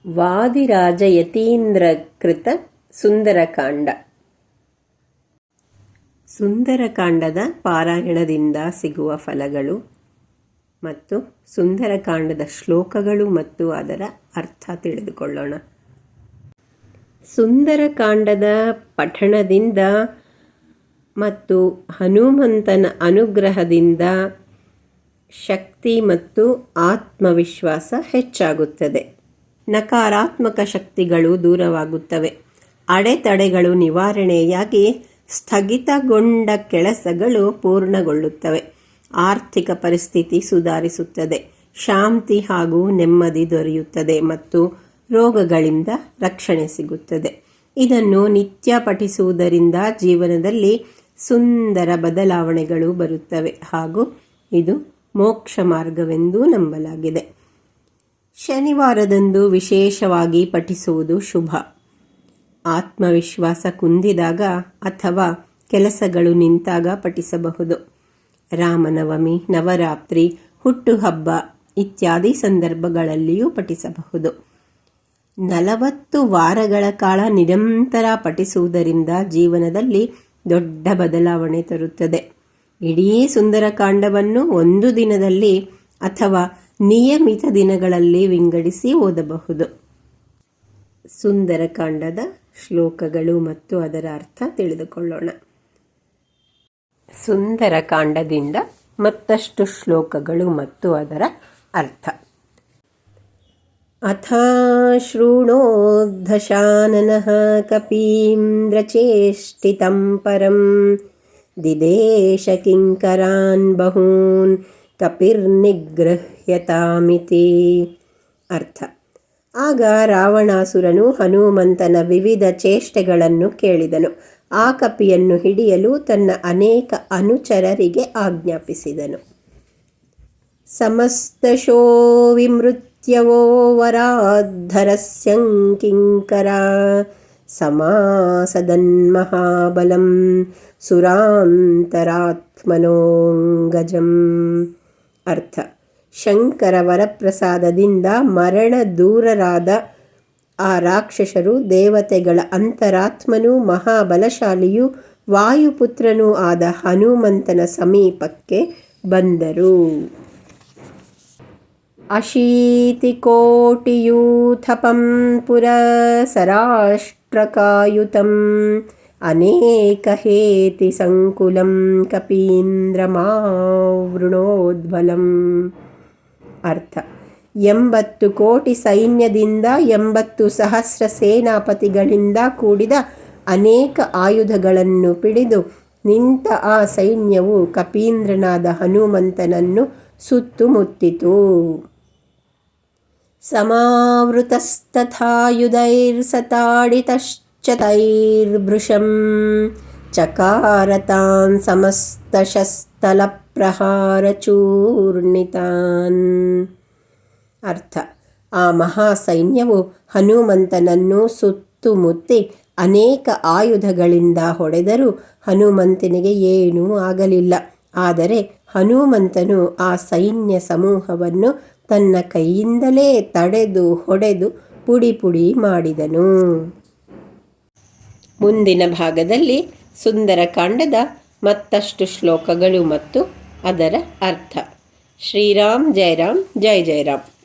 ವಾದಿರಾಜಯತೀಂದ್ರಕೃತ ಸುಂದರಕಾಂಡ. ಸುಂದರಕಾಂಡದ ಪಾರಾಯಣದಿಂದ ಸಿಗುವ ಫಲಗಳು ಮತ್ತು ಸುಂದರಕಾಂಡದ ಶ್ಲೋಕಗಳು ಮತ್ತು ಅದರ ಅರ್ಥ ತಿಳಿದುಕೊಳ್ಳೋಣ. ಸುಂದರಕಾಂಡದ ಪಠಣದಿಂದ ಮತ್ತು ಹನುಮಂತನ ಅನುಗ್ರಹದಿಂದ ಶಕ್ತಿ ಮತ್ತು ಆತ್ಮವಿಶ್ವಾಸ ಹೆಚ್ಚಾಗುತ್ತದೆ. ನಕಾರಾತ್ಮಕ ಶಕ್ತಿಗಳು ದೂರವಾಗುತ್ತವೆ. ಅಡೆತಡೆಗಳು ನಿವಾರಣೆಯಾಗಿ ಸ್ಥಗಿತಗೊಂಡ ಕೆಲಸಗಳು ಪೂರ್ಣಗೊಳ್ಳುತ್ತವೆ. ಆರ್ಥಿಕ ಪರಿಸ್ಥಿತಿ ಸುಧಾರಿಸುತ್ತದೆ. ಶಾಂತಿ ಹಾಗೂ ನೆಮ್ಮದಿ ದೊರೆಯುತ್ತದೆ ಮತ್ತು ರೋಗಗಳಿಂದ ರಕ್ಷಣೆ ಸಿಗುತ್ತದೆ. ಇದನ್ನು ನಿತ್ಯ ಪಠಿಸುವುದರಿಂದ ಜೀವನದಲ್ಲಿ ಸುಂದರ ಬದಲಾವಣೆಗಳು ಬರುತ್ತವೆ ಹಾಗೂ ಇದು ಮೋಕ್ಷ ಮಾರ್ಗವೆಂದು ನಂಬಲಾಗಿದೆ. ಶನಿವಾರದಂದು ವಿಶೇಷವಾಗಿ ಪಠಿಸುವುದು ಶುಭ. ಆತ್ಮವಿಶ್ವಾಸ ಕುಂದಿದಾಗ ಅಥವಾ ಕೆಲಸಗಳು ನಿಂತಾಗ ಪಠಿಸಬಹುದು. ರಾಮನವಮಿ, ನವರಾತ್ರಿ, ಹುಟ್ಟುಹಬ್ಬ ಇತ್ಯಾದಿ ಸಂದರ್ಭಗಳಲ್ಲಿಯೂ ಪಠಿಸಬಹುದು. 40 ವಾರಗಳ ಕಾಲ ನಿರಂತರ ಪಠಿಸುವುದರಿಂದ ಜೀವನದಲ್ಲಿ ದೊಡ್ಡ ಬದಲಾವಣೆ ತರುತ್ತದೆ. ಇಡೀ ಸುಂದರಕಾಂಡವನ್ನು ಒಂದು ದಿನದಲ್ಲಿ ಅಥವಾ ನಿಯಮಿತ ದಿನಗಳಲ್ಲಿ ವಿಂಗಡಿಸಿ ಓದಬಹುದು. ಸುಂದರಕಾಂಡದ ಶ್ಲೋಕಗಳು ಮತ್ತು ಅದರ ಅರ್ಥ ತಿಳಿದುಕೊಳ್ಳೋಣ. ಸುಂದರಕಾಂಡದಿಂದ ಮತ್ತಷ್ಟು ಶ್ಲೋಕಗಳು ಮತ್ತು ಅದರ ಅರ್ಥ. ಅಥ ಶೃಣೋದ್ಧಶಾನನಃ ಕಪೀಂದ್ರಚೇಷ್ಟಿತಂ ಪರಂ ದಿದೇಶ ಕಿಂಕರಾನ್ ಬಹೂನ್ ಕಪಿರ್ನಿಗೃಹ್ಯತಾಮಿತಿ. ಅರ್ಥ. ಆಗ ರಾವಣಾಸುರನು ಹನುಮಂತನ ವಿವಿಧ ಚೇಷ್ಟೆಗಳನ್ನು ಕೇಳಿದನು. ಆ ಕಪಿಯನ್ನು ಹಿಡಿಯಲು ತನ್ನ ಅನೇಕ ಅನುಚರರಿಗೆ ಆಜ್ಞಾಪಿಸಿದನು. ಸಮಸ್ತಶೋ ವಿಮೃತ್ಯವೋ ವರಾಧರಸ್ಯಂಕಿಂಕರ ಸಮಾಸದನ್ಮಹಾಬಲಂ ಸುರಾಂತರಾತ್ಮನೋಂಗಜಂ. ಅರ್ಥ. ಶಂಕರ ವರಪ್ರಸಾದದಿಂದ ಮರಣ ದೂರರಾದ ಆ ರಾಕ್ಷಸರು ದೇವತೆಗಳ ಅಂತರಾತ್ಮನೂ ಮಹಾಬಲಶಾಲಿಯೂ ವಾಯುಪುತ್ರನೂ ಆದ ಹನುಮಂತನ ಸಮೀಪಕ್ಕೆ ಬಂದರು. ಅಶೀತಿಕೋಟಿಯೂಥಪಂ ಪುರಸರಾಷ್ಟ್ರಕಾಯುತಂ ಅನೇಕಹೇತಿ ಸಂಕುಲಂ ಕಪೀಂದ್ರಮಾವೃಣೋದ್ಬಲಂ. ಅರ್ಥ. 80 ಕೋಟಿ ಸೈನ್ಯದಿಂದ 80,000 ಸೇನಾಪತಿಗಳಿಂದ ಕೂಡಿದ ಅನೇಕ ಆಯುಧಗಳನ್ನು piಡಿದು ನಿಂತ ಆ ಸೈನ್ಯವು ಕಪೀಂದ್ರನಾದ ಹನುಮಂತನನ್ನು ಸುತ್ತುಮುತ್ತಿತು. ಸಮಾವೃತಸ್ತಥಾಯುಧೈರ್ಸತಾಡಿತಶ್ಚತೈರ್ಭೃಶಂ ಚಕಾರತಾನ್ ಸಮಸ್ತಶಸ್ತಲಪ್ರಹಾರಚೂರ್ಣಿತಾನ್. ಅರ್ಥ. ಆ ಮಹಾಸೈನ್ಯವು ಹನುಮಂತನನ್ನು ಸುತ್ತುಮುತ್ತಿ ಅನೇಕ ಆಯುಧಗಳಿಂದ ಹೊಡೆದರೂ ಹನುಮಂತನಿಗೆ ಏನೂ ಆಗಲಿಲ್ಲ. ಆದರೆ ಹನುಮಂತನು ಆ ಸೈನ್ಯ ಸಮೂಹವನ್ನು ತನ್ನ ಕೈಯಿಂದಲೇ ತಡೆದು ಹೊಡೆದು ಪುಡಿ ಪುಡಿ ಮಾಡಿದನು. ಮುಂದಿನ ಭಾಗದಲ್ಲಿ ಸುಂದರಕಾಂಡದ ಮತ್ತಷ್ಟು ಶ್ಲೋಕಗಳು ಮತ್ತು ಅದರ ಅರ್ಥ. ಶ್ರೀರಾಮ್ ಜಯ ರಾಮ್, ಜಯ ಜಯ ರಾಮ್.